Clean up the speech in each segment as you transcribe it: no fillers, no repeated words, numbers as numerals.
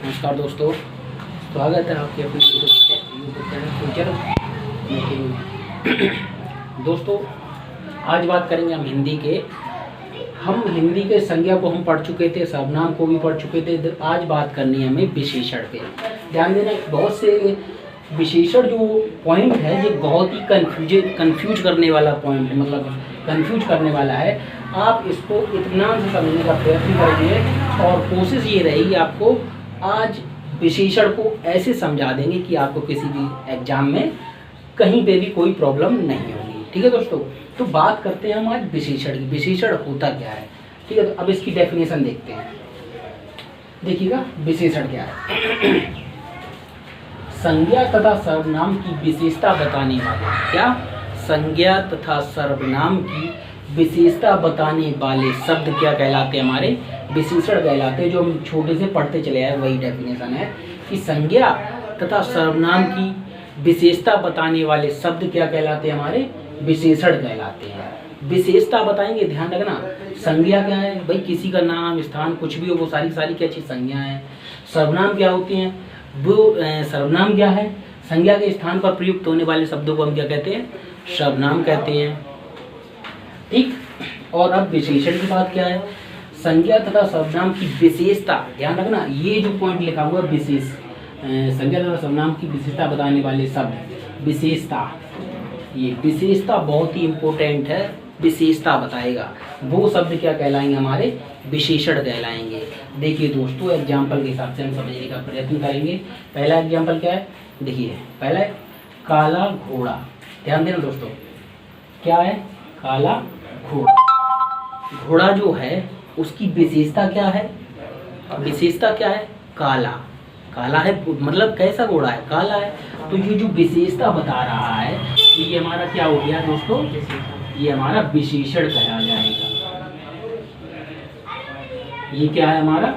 नमस्कार दोस्तों, स्वागत है आपके अपने यूट्यूब चैनल फ्यूचर मेकिंग में। दोस्तों, आज बात करेंगे हम हिंदी के संज्ञा को हम पढ़ चुके थे, सर्वनाम को भी पढ़ चुके थे। आज बात करनी है हमें विशेषण पे। ध्यान देना, बहुत से विशेषण जो पॉइंट है ये बहुत ही कंफ्यूज करने वाला पॉइंट, मतलब कंफ्यूज करने वाला है। आप इसको इत्मीनान से समझने का प्रयत्न करेंगे और कोशिश ये रहेगी आपको आज विशेषण को ऐसे समझा देंगे कि आपको किसी भी एग्जाम में कहीं पे भी कोई प्रॉब्लम नहीं होगी। ठीक है दोस्तों, तो बात करते हैं हम आज विशेषण की। विशेषण होता क्या है, ठीक है। तो अब इसकी डेफिनेशन देखते हैं। देखिएगा विशेषण क्या है। संज्ञा तथा सर्वनाम की विशेषता बताने वाले, क्या, संज्ञा तथा सर्वनाम की विशेषता बताने वाले शब्द क्या कहलाते हैं, हमारे विशेषण कहलाते हैं। जो हम छोटे से पढ़ते चले आए वही डेफिनेशन है कि संज्ञा तथा सर्वनाम की विशेषता बताने वाले शब्द क्या कहलाते हैं, हमारे विशेषण कहलाते हैं। विशेषता बताएंगे, ध्यान रखना। संज्ञा क्या है भाई, किसी का नाम, स्थान, कुछ भी हो, वो सारी क्या चीज़ संज्ञा है। सर्वनाम क्या होती हैं, वो सर्वनाम क्या है, संज्ञा के स्थान पर प्रयुक्त होने वाले शब्दों को हम क्या कहते हैं, सर्वनाम कहते हैं। ठीक। और अब विशेषण की बात क्या है, संज्ञा तथा सर्वनाम की विशेषता। ध्यान रखना, ये जो पॉइंट लिखा हुआ है विशेष, संज्ञा तथा सर्वनाम की विशेषता बताने वाले शब्द, विशेषता, ये विशेषता बहुत ही इम्पोर्टेंट है। विशेषता बताएगा वो शब्द क्या कहलाएंगे, हमारे विशेषण कहलाएंगे। देखिए दोस्तों, एग्जाम्पल के हिसाब से हम समझने का प्रयत्न करेंगे। पहला एग्जाम्पल क्या है, देखिए पहला है काला घोड़ा। ध्यान देना दोस्तों, क्या है, काला घोड़ा। घोड़ा जो है उसकी विशेषता क्या है, विशेषता क्या है, काला। काला है मतलब कैसा घोड़ा है, काला है। तो ये जो विशेषता बता रहा है तो ये हमारा क्या हो गया दोस्तों, ये हमारा विशेषण कहा जाएगा। ये क्या है, हमारा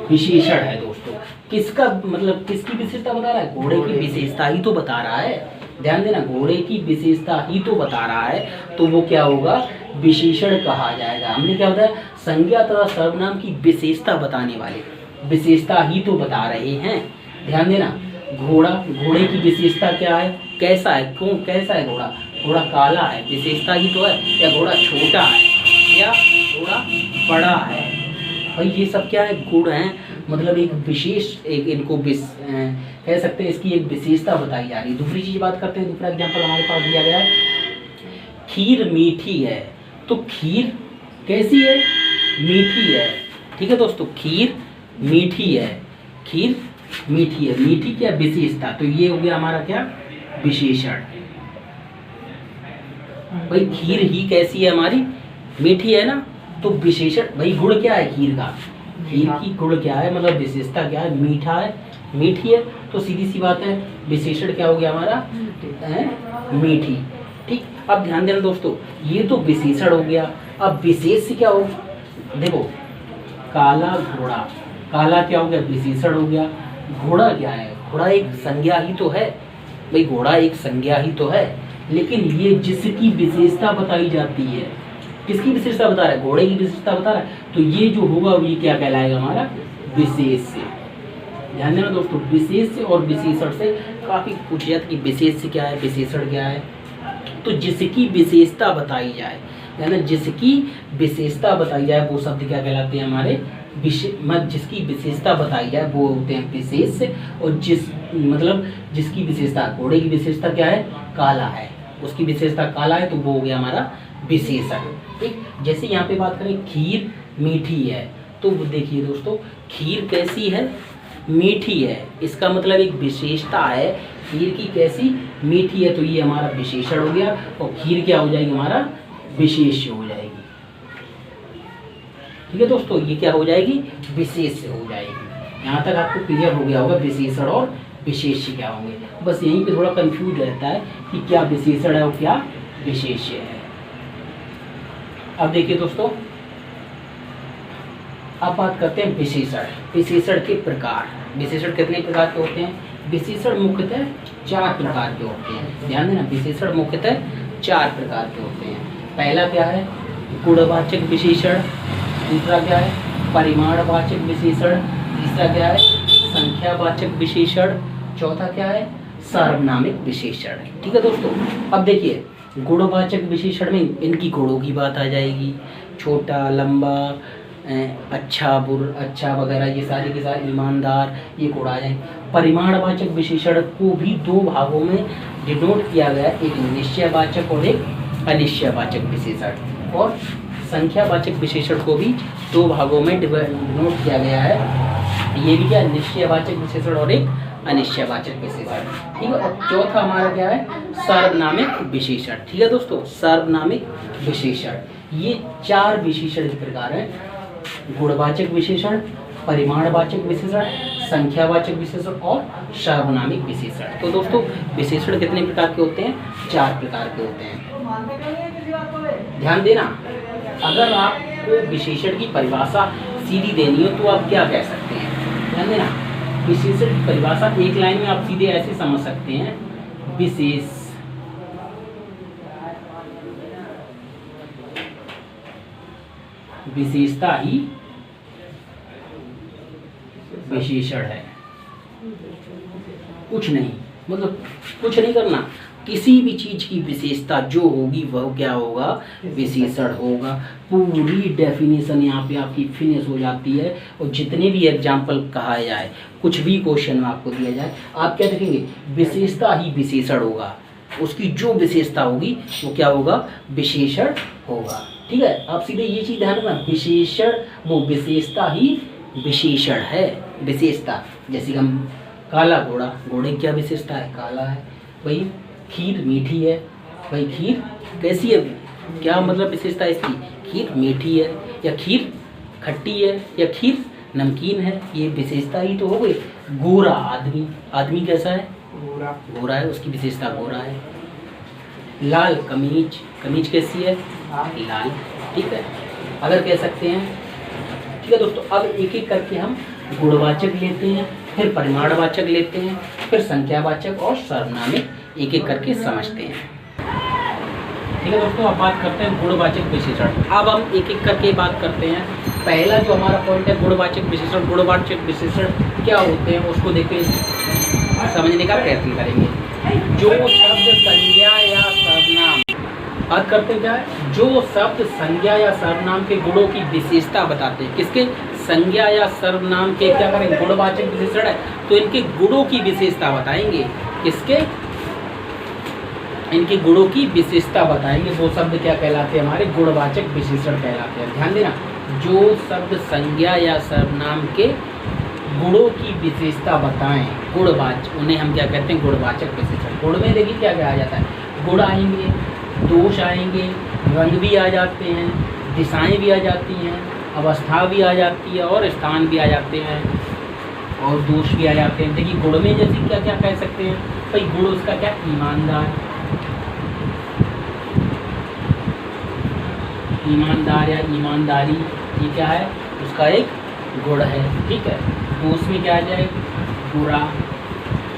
विशेषण है दोस्तों। किसका मतलब किसकी विशेषता बता रहा है, घोड़े की विशेषता ही तो बता रहा है। ध्यान देना, घोड़े की विशेषता ही तो बता रहा है, तो वो क्या होगा, विशेषण कहा जाएगा। हमने क्या बताया, संज्ञा तथा सर्वनाम की विशेषता बताने वाले, विशेषता ही तो बता रहे हैं। ध्यान देना, घोड़ा, घोड़े की विशेषता क्या है, कैसा है, क्यों कैसा है घोड़ा, घोड़ा काला है, विशेषता ही तो है। या घोड़ा छोटा है, या घोड़ा बड़ा है, भाई ये सब क्या है, गुण हैं, मतलब एक विशेष, एक इनको कह सकते हैं इसकी एक विशेषता बताई जा रही है। दूसरी चीज बात करते हैं, दूसरा एग्जाम्पल हमारे पास दिया गया है, खीर मीठी है। तो खीर कैसी है, मीठी है। ठीक है दोस्तों, खीर मीठी है, खीर मीठी है, मीठी क्या विशेषता, तो ये हो गया हमारा क्या, विशेषण। भाई खीर ही कैसी है, हमारी मीठी है ना, तो विशेषण। भाई गुण क्या है खीर का, खीर की गुण क्या है, मतलब विशेषता क्या है, मीठा है, मीठी है, तो सीधी सी बात है विशेषण क्या हो गया हमारा, मीठी। ठीक। अब ध्यान देना दोस्तों, ये तो विशेषण हो गया। अब विशेष क्या हो, देखो काला घोड़ा, काला क्या हो गया, विशेषण हो गया। घोड़ा क्या है, घोड़ा एक संज्ञा ही तो है। भाई घोड़ा एक संज्ञा ही तो है, लेकिन ये जिसकी विशेषता बताई जाती है, किसकी विशेषता बता रहा है, घोड़े की विशेषता बता रहा है, तो ये जो होगा ये क्या कहलाएगा, हमारा विशेष से। ध्यान देना दोस्तों, विशेष से और विशेषण से काफी पूछ जाता है कि विशेष से क्या है, विशेषण क्या है। तो जिसकी विशेषता बताई जाए, यानी जिसकी विशेषता बताई जाए वो शब्द क्या कहलाते हैं, हमारे जिसकी विशेषता बताई जाए वो होते हैं विशेष। और जिसकी विशेषता, घोड़े की विशेषता क्या है, काला है, उसकी विशेषता काला है, तो वो हो गया हमारा विशेषण। ठीक। जैसे यहाँ पे बात करें खीर मीठी है, तो देखिए दोस्तों, खीर कैसी है, मीठी है, इसका मतलब एक विशेषता है, खीर की कैसी, मीठी है, तो ये हमारा विशेषण हो गया। और खीर क्या हो जाएगी, हमारा विशेष हो जाएगी। ठीक है दोस्तों, ये क्या हो जाएगी, विशेष हो जाएगी। यहाँ तक आपको क्लियर हो गया होगा विशेषण और विशेष क्या होंगे। बस यहीं पे थोड़ा कंफ्यूज रहता है कि क्या विशेषण है और क्या विशेष है। अब देखिए दोस्तों, अब बात करते हैं विशेषण। विशेषण के प्रकार, विशेषण कितने प्रकार के होते हैं, विशेषण मुख्यतः 4 प्रकार के होते हैं। ध्यान देना, विशेषण मुख्यतः 4 प्रकार के होते हैं। पहला क्या है, गुणवाचक विशेषण। दूसरा क्या है, परिमाणवाचक विशेषण। तीसरा क्या है, संख्यावाचक विशेषण, चौथा क्या है, सार्वनामिक विशेषण। ठीक है दोस्तों, अब देखिए गुणवाचक विशेषण में इनकी गुणों की बात आ जाएगी, छोटा, लंबा, अच्छा, अच्छा वगैरह, ये सारे के सारे, ईमानदार, ये गुण आ जाएंगे। परिमाणवाचक विशेषण को भी दो भागों में डिनोट किया गया, एक निश्चयवाचक और एक अनिश्चयवाचक विशेषण। और संख्यावाचक विशेषण को भी दो भागों में डिनोट किया गया है, ये भी क्या, निश्चयवाचक विशेषण और एक अनिश्चयवाचक विशेषण। ठीक है, अब चौथा हमारा क्या है, सार्वनामिक विशेषण। ठीक है दोस्तों, सार्वनामिक विशेषण, ये चार विशेषण इस प्रकार हैं, गुणवाचक विशेषण, परिमाणवाचक विशेषण, संख्यावाचक विशेषण और सार्वनामिक विशेषण। तो दोस्तों विशेषण कितने प्रकार के होते हैं, चार प्रकार के होते हैं। ध्यान देना, अगर आपको विशेषण की परिभाषा सीधी देनी हो तो आप क्या कह सकते हैं, ध्यान देना, विशेषण की परिभाषा एक लाइन में आप सीधे ऐसे समझ सकते हैं, विशेषता ही विशेषण है, कुछ नहीं, मतलब कुछ नहीं करना, किसी भी चीज की विशेषता जो होगी वह क्या होगा, विशेषण होगा। पूरी डेफिनेशन यहाँ पे आपकी फिनिश हो जाती है। और जितने भी एग्जाम्पल कहा जाए, कुछ भी क्वेश्चन में आपको दिया जाए, आप क्या देखेंगे, विशेषता ही विशेषण होगा, उसकी जो विशेषता होगी वो क्या होगा, विशेषण होगा। ठीक है, आप सीधे ये चीज ध्यान रखना, विशेषण वो विशेषता ही विशेषण है। विशेषता जैसे हम काला घोड़ा, घोड़े की क्या विशेषता है, काला है। भाई खीर मीठी है, भाई खीर कैसी है, क्या मतलब विशेषता है इसकी, खीर मीठी है या खीर खट्टी है या खीर नमकीन है, ये विशेषता ही तो हो गई। गोरा आदमी, आदमी कैसा है, गोरा, गोरा है, उसकी विशेषता गोरा है। लाल कमीज, कमीज कैसी है, लाल। ठीक है, अगर कह सकते हैं। ठीक है दोस्तों, अब एक एक करके हम गुणवाचक लेते हैं, फिर परिमाणवाचक लेते हैं, फिर संख्यावाचक और सार्वनामिक एक एक करके समझते हैं। ठीक है दोस्तों, अब बात करते हैं गुणवाचक विशेषण। अब हम एक एक करके बात करते हैं। पहला जो हमारा पॉइंट है गुणवाचक विशेषण, गुणवाचक विशेषण क्या होते हैं उसको देखते समझने का प्रयत्न करेंगे। जो शब्द संज्ञा या सर्वनाम, बात करते क्या है, जो शब्द संज्ञा या सर्वनाम के गुणों की विशेषता बताते हैं, किसके, संज्ञा या सर्वनाम के क्या करेंगे, गुणवाचक विशेषण है तो इनके गुणों की विशेषता बताएंगे, किसके, इनके गुणों की विशेषता बताएंगे। वो शब्द क्या कहलाते हैं, हमारे गुणवाचक विशेषण कहलाते हैं। ध्यान देना, जो शब्द संज्ञा या सर्वनाम के गुणों की विशेषता बताएं, गुणवाचक, उन्हें हम क्या कहते हैं, गुणवाचक विशेषण। गुण में देखिए क्या क्या आ जाता है, गुण आएंगे, दोष आएंगे, रंग भी आ जाते हैं, दिशाएं भी आ जाती हैं, अवस्था भी आ जाती है और स्थान भी आ जाते हैं और दोष भी आ जाते हैं। देखिए गुण में जैसे क्या क्या कह सकते हैं, भाई गुण उसका क्या, ईमानदार, ईमानदार या ईमानदारी, ये क्या है, उसका एक गुण है। ठीक है, दोष में क्या आ जाए, बुरा,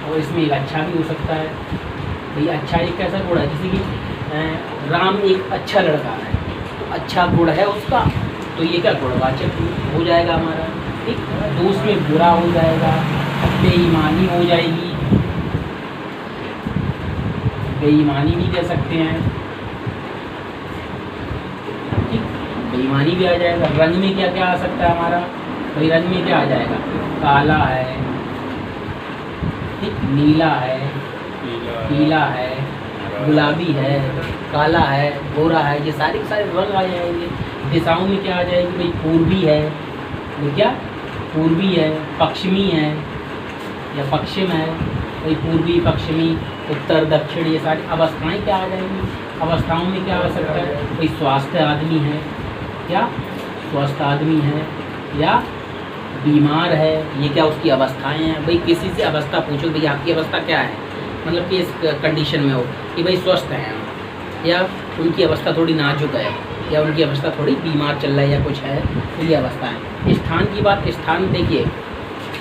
और इसमें एक अच्छा भी हो सकता है। भाई अच्छा एक कैसा गुण है, जैसे कि राम एक अच्छा लड़का है, तो अच्छा गुण है उसका, तो ये क्या गुणवाचक हो जाएगा हमारा। ठीक, दोष में बुरा हो जाएगा, बेईमानी हो जाएगी, बेईमानी भी कह सकते हैं। ठीक, बेईमानी भी आ जाएगा। रंग में क्या क्या आ सकता है हमारा, भाई रंग में क्या आ जाएगा, काला है, ठीक, नीला है, पीला है, गुलाबी है, काला है, गोरा है, ये सारे सारे रंग आ जाएंगे। दिशाओं में क्या आ जाएगी, भाई पूर्वी है, वो क्या, पूर्वी है, पश्चिमी है या पश्चिम है, भाई पूर्वी, पश्चिमी, उत्तर, दक्षिण, ये सारी अवस्थाएं क्या आ जाएंगी। अवस्थाओं में क्या आ सकता है, भाई स्वास्थ्य आदमी है, क्या स्वस्थ आदमी है या बीमार है, ये क्या उसकी अवस्थाएं हैं। भाई किसी से अवस्था पूछो, भाई आपकी अवस्था क्या है, मतलब कि इस कंडीशन में हो कि भाई स्वस्थ हैं या उनकी अवस्था थोड़ी नाजुक है या उनकी अवस्था थोड़ी बीमार चल रहा है या कुछ है, तो ये अवस्था है। स्थान की बात, स्थान देखिए,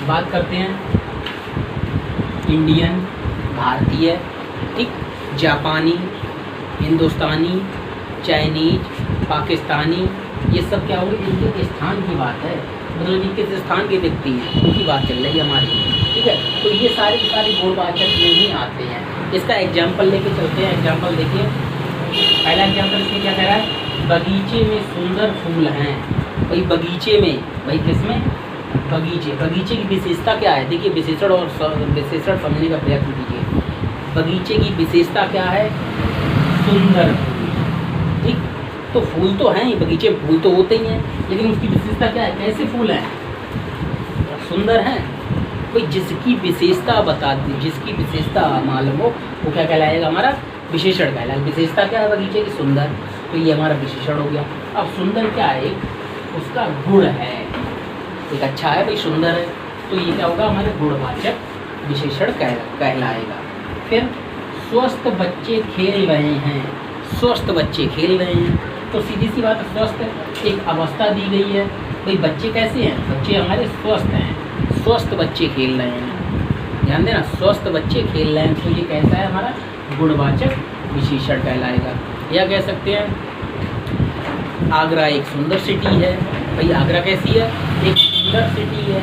बात करते हैं इंडियन, भारतीय, ठीक, जापानी, हिंदुस्तानी, चाइनीज, पाकिस्तानी, ये सब क्या हो गए, इनके स्थान की बात है, मतलब ये किस स्थान के व्यक्ति हैं उनकी बात चल रही है हमारी। ठीक है। तो ये सारे के सारे गुणवाचक में ही आते हैं। इसका एग्जाम्पल लेके चलते हैं। एग्जाम्पल देखिए, पहला एग्जाम्पल इसमें क्या कह रहा है, बगीचे में सुंदर फूल हैं। भाई बगीचे में, भाई किसमें, बगीचे, बगीचे की विशेषता क्या है, देखिए विशेषण और विशेषण समझने का प्रयत्न कीजिए। बगीचे की विशेषता क्या है, सुंदर फूल। ठीक, तो फूल तो हैं ही, बगीचे में फूल तो होते ही हैं, लेकिन उसकी विशेषता क्या है, कैसे फूल हैं, सुंदर हैं। कोई जिसकी विशेषता बता दी, जिसकी विशेषता मालूम हो वो क्या कहलाएगा, हमारा विशेषण कहलाएगा। विशेषता क्या है बगीचे की, सुंदर, तो ये हमारा विशेषण हो गया। अब सुंदर क्या है, एक उसका गुण है, एक अच्छा है भाई सुंदर है, तो ये क्या होगा, हमारे गुणवाचक विशेषण कहलाएगा। फिर स्वस्थ बच्चे खेल रहे हैं, स्वस्थ बच्चे खेल रहे हैं, तो सीधी सी बात, स्वस्थ एक अवस्था दी गई है। भाई बच्चे कैसे हैं, बच्चे हमारे स्वस्थ हैं, स्वस्थ बच्चे खेल रहे हैं, ध्यान देना, स्वस्थ बच्चे खेल रहे हैं, तो ये कैसा है, हमारा गुणवाचक विशेषण कहलाएगा। या कह सकते हैं आगरा एक सुंदर सिटी है। भाई आगरा कैसी है, एक सुंदर सिटी है,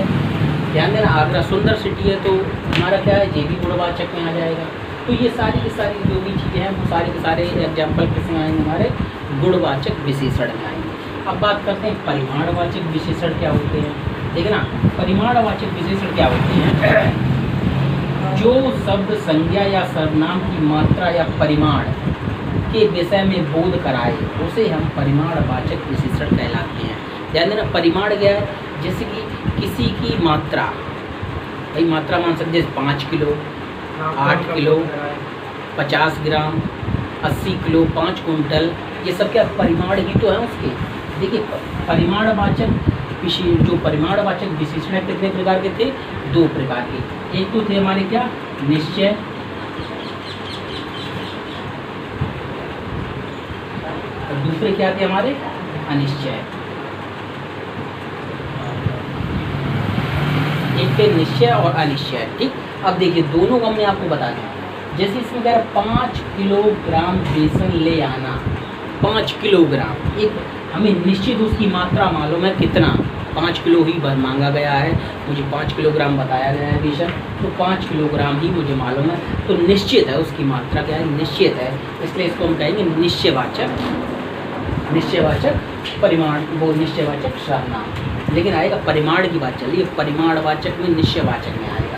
ध्यान देना, आगरा सुंदर सिटी है, तो हमारा क्या है, ये भी गुणवाचक में आ जाएगा। तो ये सारी की सारी जो भी चीज़ें हैं वो सारे के सारे एग्जाम्पल किसमें आएंगे, हमारे गुणवाचक विशेषण में आएंगे। अब बात करते हैं परिमाणवाचक विशेषण क्या होते हैं। देखना, परिमाणवाचक विशेषण क्या होते हैं, जो शब्द संज्ञा या सर्वनाम की मात्रा या परिमाण के विषय में बोध कराए उसे हम परिमाणवाचक विशेषण कहलाते हैं। ध्यान देना, परिमाण क्या है, जैसे कि किसी की मात्रा, भाई मात्रा मान सकते हैं 5 किलो, 8 किलो, 50 ग्राम, 80 किलो, 5 कुंटल, ये सब क्या परिमाण ही तो है उसके। देखिए परिमाणवाचक जो परिमाणवाचक विशेषण कितने प्रकार के थे, 2 प्रकार के। एक तो थे हमारे क्या, निश्चय, और दूसरे क्या थे हमारे, अनिश्चय। एक थे निश्चय और अनिश्चय। ठीक, अब देखिए दोनों को हमने आपको बता दिया। जैसे इसमें कह रहा है 5 किलोग्राम बेसन ले आना, 5 किलोग्राम, एक हमें निश्चित उसकी मात्रा मालूम है कितना, 5 किलो ही मांगा गया है, मुझे 5 किलोग्राम बताया गया है बेसन, तो 5 किलोग्राम ही मुझे मालूम है, तो निश्चित है उसकी मात्रा क्या है, निश्चित है, इसलिए इसको हम कहेंगे निश्चयवाचक, निश्चयवाचक परिमाण, वो निश्चयवाचक सर्वनाम। लेकिन आएगा परिमाण की बात चल रही है, परिमाणवाचक में निश्चयवाचक में आएगा।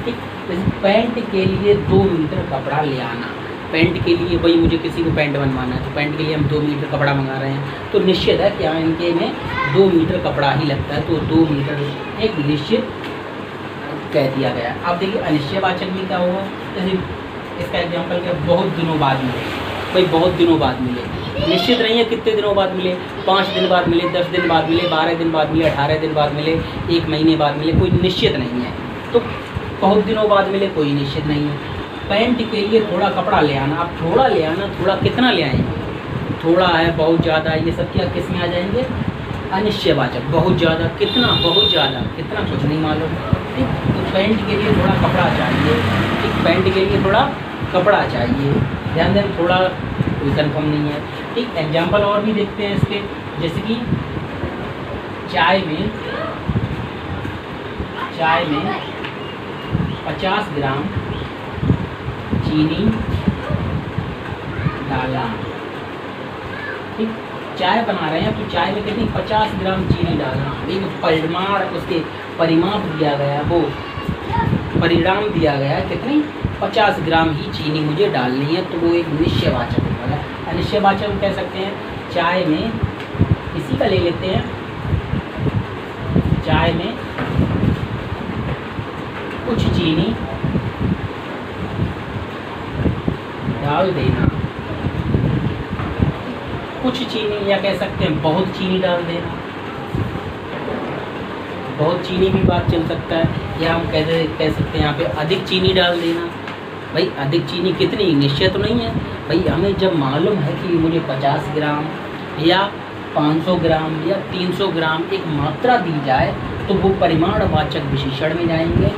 ठीक, जैसे पैंट के लिए 2 मीटर कपड़ा ले आना, पैंट के लिए भाई मुझे किसी को पैंट बनवाना है, तो पैंट के लिए हम 2 मीटर कपड़ा मंगा रहे हैं, तो निश्चित है कि इनके में 2 मीटर कपड़ा ही लगता है, तो 2 मीटर एक निश्चित कह दिया गया। अब देखिए अनिश्चयवाचक में क्या होगा, जैसे इसका एग्जाम्पल क्या, बहुत दिनों बाद मिले, भाई बहुत दिनों बाद मिले, निश्चित नहीं है कितने दिनों बाद मिले, 5 दिन बाद मिले, 10 दिन बाद मिले, 12 दिन बाद मिले, 18 दिन बाद मिले, 1 महीने बाद मिले, कोई निश्चित नहीं है। तो बहुत दिनों बाद मिले, कोई निश्चित नहीं है। पैंट के लिए थोड़ा कपड़ा ले आना, आप थोड़ा ले आना, थोड़ा कितना ले आएंगे, थोड़ा है, बहुत ज़्यादा, ये सब क्या किस में आ जाएंगे, अनिश्चयवाचक। बहुत ज़्यादा, कितना, बहुत ज़्यादा, कितना कुछ नहीं मालूम। ठीक, तो पैंट के लिए थोड़ा कपड़ा चाहिए, ठीक, पैंट के लिए थोड़ा कपड़ा चाहिए, ध्यान दें, थोड़ा कोई कंफर्म नहीं है। ठीक, एग्जाम्पल और भी देखते हैं इसके, जैसे कि चाय में 50 ग्राम चीनी डालना। ठीक, चाय बना रहे हैं तो चाय में कितनी, 50 ग्राम चीनी डालना। एक परिमाण, उसके परिमाप दिया गया, वो परिणाम दिया गया है कितनी, 50 ग्राम ही चीनी मुझे डालनी है, तो वो एक निश्चयवाचक होगा। अनिश्चयवाचक हम कह सकते हैं, चाय में, इसी का ले लेते हैं, चाय में कुछ चीनी डाल देना, कुछ चीनी, या कह सकते हैं बहुत चीनी डाल देना, बहुत चीनी भी बात चल सकता है, या हम कह सकते हैं यहाँ पे अधिक चीनी डाल देना। भाई अधिक चीनी कितनी, निश्चय तो नहीं है। भाई हमें जब मालूम है कि मुझे 50 ग्राम या 500 ग्राम या 300 ग्राम एक मात्रा दी जाए, तो वो परिमाणवाचक विशेषण में जाएंगे।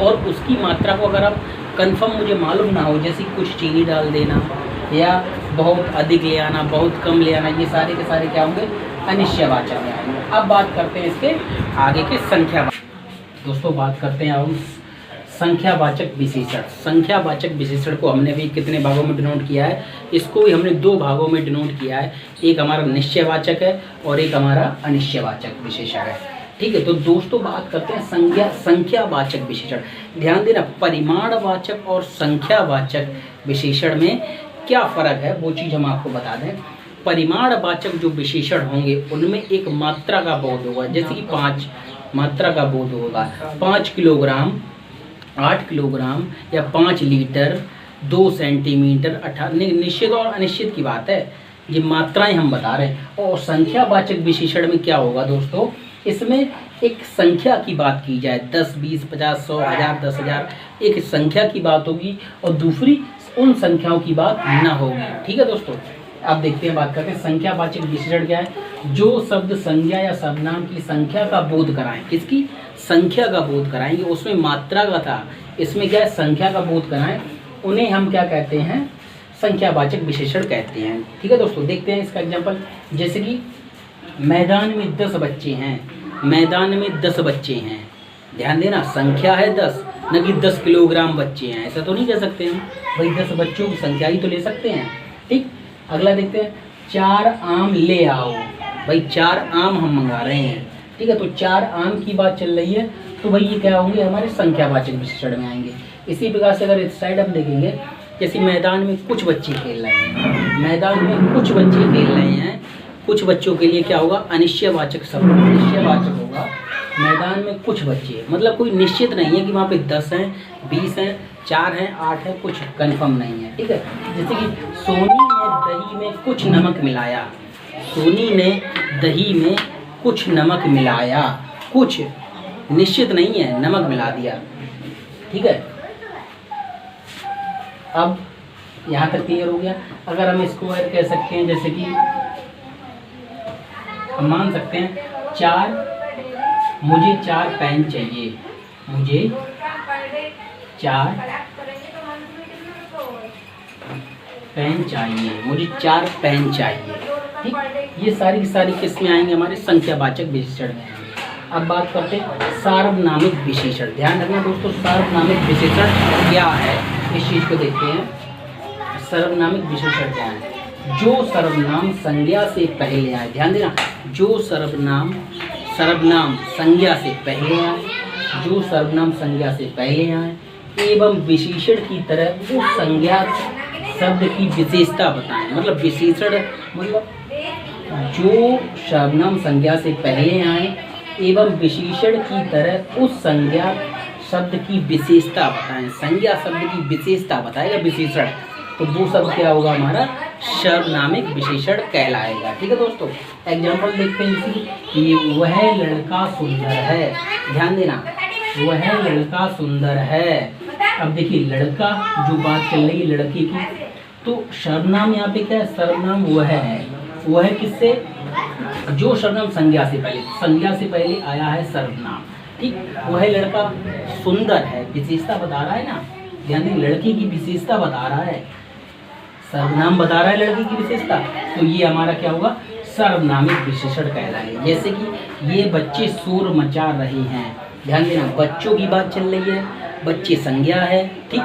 और उसकी मात्रा को अगर आप कंफर्म मुझे मालूम ना हो, जैसे कुछ चीनी डाल देना या बहुत अधिक ले आना, बहुत कम ले आना, ये सारे के सारे क्या होंगे, अनिश्चयवाचक में आएंगे। अब बात करते हैं इसके आगे के संख्या। दोस्तों बात करते हैं हम संख्यावाचक विशेषण। संख्यावाचक विशेषण को हमने भी कितने भागों में डिनोट किया है, इसको भी हमने 2 भागों में डिनोट किया है। एक हमारा निश्चयवाचक है और एक हमारा अनिश्चयवाचक विशेषण है। ठीक है, तो दोस्तों बात करते हैं संख्यावाचक विशेषण। ध्यान देना, परिमाणवाचक और संख्यावाचक विशेषण में क्या फ़र्क है वो चीज़ हम आपको बता दें। परिमाणवाचक जो विशेषण होंगे उनमें एक मात्रा का बोध होगा, जैसे कि 5 मात्रा का बोध होगा। 5 किलोग्राम, 8 किलोग्राम या 5 लीटर, 2 सेंटीमीटर, 18, निश्चित और अनिश्चित की बात है, ये मात्राएं हम बता रहे हैं। और संख्यावाचक विशेषण में क्या होगा दोस्तों, इसमें एक संख्या की बात की जाए, 10, 20, 50, 100, 1000, 10,000, एक संख्या की बात होगी और दूसरी उन संख्याओं की बात ना होगी। ठीक है दोस्तों, अब देखते हैं, बात करते हैं संख्यावाचक विशेषण क्या है। जो शब्द संज्ञा या सर्वनाम की संख्या का बोध कराएं, किसकी संख्या का बोध कराएंगे, उसमें मात्रा का था, इसमें क्या है संख्या का बोध कराएं, उन्हें हम क्या कहते हैं, संख्यावाचक विशेषण कहते हैं। ठीक है दोस्तों, देखते हैं इसका एग्जाम्पल। जैसे कि मैदान में 10 बच्चे हैं, मैदान में 10 बच्चे हैं। ध्यान देना, संख्या है 10, न कि 10 किलोग्राम बच्चे हैं, ऐसा तो नहीं कह सकते हम भाई, 10 बच्चों की संख्या ही तो ले सकते हैं। ठीक, अगला देखते हैं, 4 आम ले आओ। भाई 4 आम हम मंगा रहे हैं। ठीक है, तो 4 आम की बात चल रही है, तो भाई ये क्या होंगे, हमारे संख्यावाचक विशेषण में आएंगे। इसी प्रकार से अगर इस साइड हम देखेंगे, जैसे मैदान में कुछ बच्चे खेल रहे हैं, मैदान में कुछ बच्चे खेल रहे हैं, कुछ बच्चों के लिए क्या होगा, अनिश्चयवाचक शब्द, निश्चयवाचक होगा। मैदान में कुछ बच्चे, मतलब कोई निश्चित नहीं है कि वहाँ पे 10 हैं, 20 हैं, 4 हैं, 8 है, कुछ कंफर्म नहीं है। ठीक है, जैसे कि सोनी ने दही में कुछ नमक मिलाया, सोनी ने दही में कुछ नमक मिलाया, कुछ निश्चित नहीं है, नमक मिला दिया। ठीक है, अब यहाँ तक क्लियर हो गया। अगर हम इसको और कह सकते हैं, जैसे कि हम मान सकते हैं मुझे 4 पेन चाहिए, मुझे 4 पेन चाहिए, मुझे 4 पेन चाहिए। ठीक, ये सारी की सारी किस में आएंगे, हमारे संख्यावाचक विशेषण में आएंगे। अब बात करते हैं सार्वनामिक विशेषण। ध्यान रखना दोस्तों, सार्वनामिक विशेषण क्या है, इस चीज़ को देखते हैं। सर्वनामिक विशेषण क्या है, जो सर्वनाम संज्ञा से पहले आए। ध्यान देना, जो सर्वनाम संज्ञा से पहले आए, जो सर्वनाम संज्ञा से पहले आए एवं विशेषण की तरह उस संज्ञा शब्द की विशेषता बताएं। मतलब विशेषण, मतलब जो सर्वनाम संज्ञा से पहले आए एवं विशेषण की तरह उस संज्ञा शब्द की विशेषता बताएं। संज्ञा शब्द की विशेषता बताएगा विशेषण, तो वो शब्द क्या होगा, हमारा सर्वनामिक विशेषण कहलाएगा। ठीक है दोस्तों, एग्जाम्पल देखते हैं इसी कि वह लड़का सुंदर है। ध्यान देना, वह लड़का सुंदर है। अब देखिए, लड़का जो बात चल रही है लड़के की, तो सर्वनाम यहाँ पे क्या है, सर्वनाम वह है। वह किससे, जो सर्वनाम संज्ञा से पहले, संज्ञा से पहले आया है सर्वनाम। ठीक, वह लड़का सुंदर है, विशेषता बता रहा है ना। ध्यान दें, लड़के की विशेषता बता रहा है, सर्वनाम बता रहा है लड़की की विशेषता, तो ये हमारा क्या होगा, सर्वनामिक विशेषण कहलाएगा। जैसे कि ये बच्चे शोर मचा रहे हैं। ध्यान देना, बच्चों की बात चल रही है, बच्चे संज्ञा है। ठीक,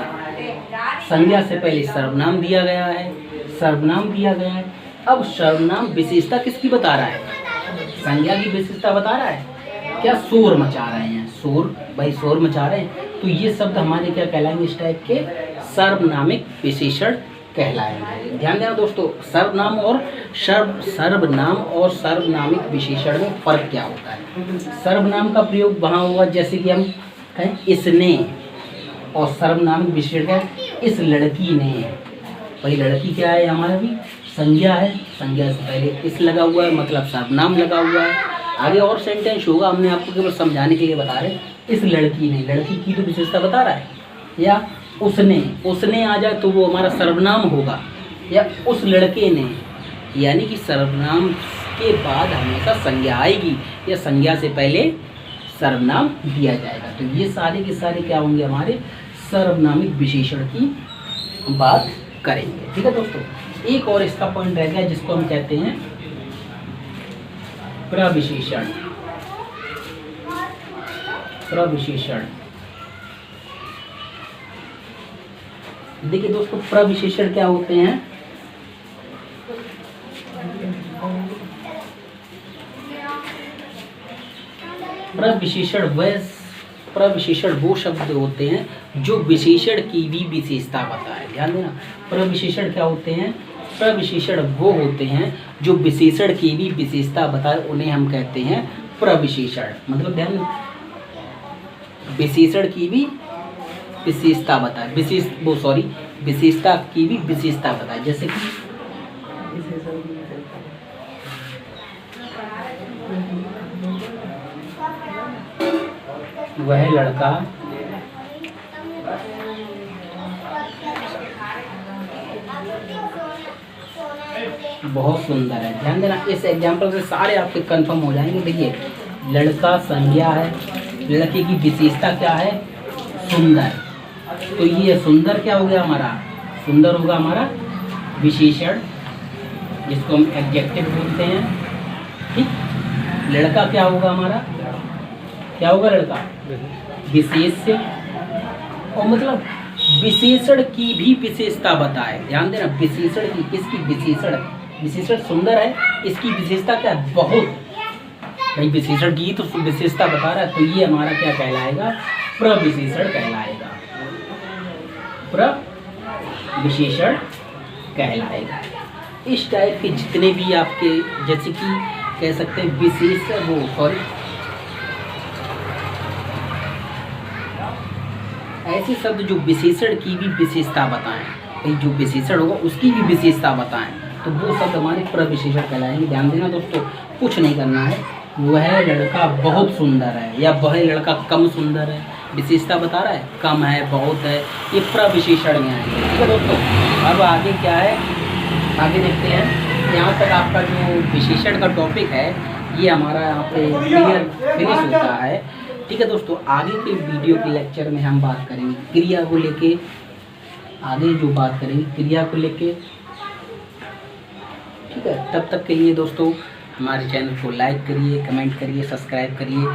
संज्ञा से पहले सर्वनाम दिया गया है, सर्वनाम दिया गया है। अब सर्वनाम विशेषता किसकी बता रहा है, संज्ञा की विशेषता बता रहा है। क्या, शोर मचा रहे हैं, शोर, भाई शोर मचा रहे हैं, तो ये शब्द हमारे क्या कहलाएंगे, इस टाइप के सर्वनामिक विशेषण कहलाएंगे। ध्यान देना दोस्तों, सर्वनाम और सर्वनामिक विशेषण में फर्क क्या होता है। सर्वनाम का प्रयोग वहाँ होगा जैसे कि हम कहें इसने, और सर्वनामिक विशेषण क्या है, इस लड़की ने। भाई लड़की क्या है, हमारा भी संज्ञा है, संज्ञा से पहले इस लगा हुआ है, मतलब सर्वनाम लगा हुआ है। आगे और सेंटेंस होगा, हमने आपको केवल समझाने के लिए बता रहे। इस लड़की ने, लड़की की तो विशेषता बता रहा है, या उसने आ जाए तो वो हमारा सर्वनाम होगा, या उस लड़के ने, यानी कि सर्वनाम के बाद हमेशा संज्ञा आएगी या संज्ञा से पहले सर्वनाम दिया जाएगा। तो ये सारे के सारे क्या होंगे, हमारे सर्वनामिक विशेषण की बात करेंगे। ठीक है दोस्तों, एक और इसका पॉइंट रह गया जिसको हम कहते हैं प्रविशेषण। प्रविशेषण देखिए दोस्तों, प्रविशेषण क्या होते हैं? प्रविशेषण वो शब्द होते हैं जो विशेषण की भी विशेषता बताए। ध्यान देना, प्रविशेषण क्या होते हैं? प्रविशेषण वो होते हैं जो विशेषण की भी विशेषता बताए, उन्हें हम कहते हैं प्रविशेषण। मतलब ध्यान, विशेषण की भी विशेषता बताए, विशेषता की भी विशेषता बताए। जैसे कि वह लड़का बहुत सुंदर है। ध्यान देना, इस एग्जाम्पल से सारे आपके कंफर्म हो जाएंगे। देखिए, लड़का संज्ञा है, लड़के की विशेषता क्या है? सुंदर। तो ये सुंदर क्या हो गया हमारा? सुंदर होगा हमारा विशेषण, जिसको हम एडजेक्टिव बोलते हैं। ठीक, लड़का क्या होगा हमारा? क्या होगा लड़का? विशेष्य। और मतलब विशेषण की भी विशेषता बताए। ध्यान देना, विशेषण की, किसकी? विशेषण सुंदर है, इसकी विशेषता क्या है? बहुत। भाई विशेषण की तो विशेषता बता रहा है, तो ये हमारा क्या कहलाएगा? प्रविशेषण कहलाएगा। प्रविशेषण कहलाएगा। इस टाइप के जितने भी आपके, जैसे कि कह सकते हैं ऐसे शब्द जो विशेषण की भी विशेषता बताएं, भाई जो विशेषण होगा उसकी भी विशेषता बताएं, तो वो शब्द हमारे प्रविशेषण कहलाएंगे। ध्यान देना दोस्तों, कुछ नहीं करना है। वह लड़का बहुत सुंदर है या वह लड़का कम सुंदर है, विशेषता बता रहा है, कम है, बहुत है, ये प्रविशेषण में आएंगे। ठीक है दोस्तों, अब आगे क्या है? आगे देखते हैं। यहाँ तक आपका जो विशेषण का टॉपिक है ये हमारा यहाँ पे फिनिश होता है। ठीक है दोस्तों, आगे के वीडियो के लेक्चर में हम बात करेंगे क्रिया को लेके। आगे जो बात करेंगे क्रिया को लेके। ठीक है, तब तक के लिए दोस्तों हमारे चैनल को लाइक करिए, कमेंट करिए, सब्सक्राइब करिए।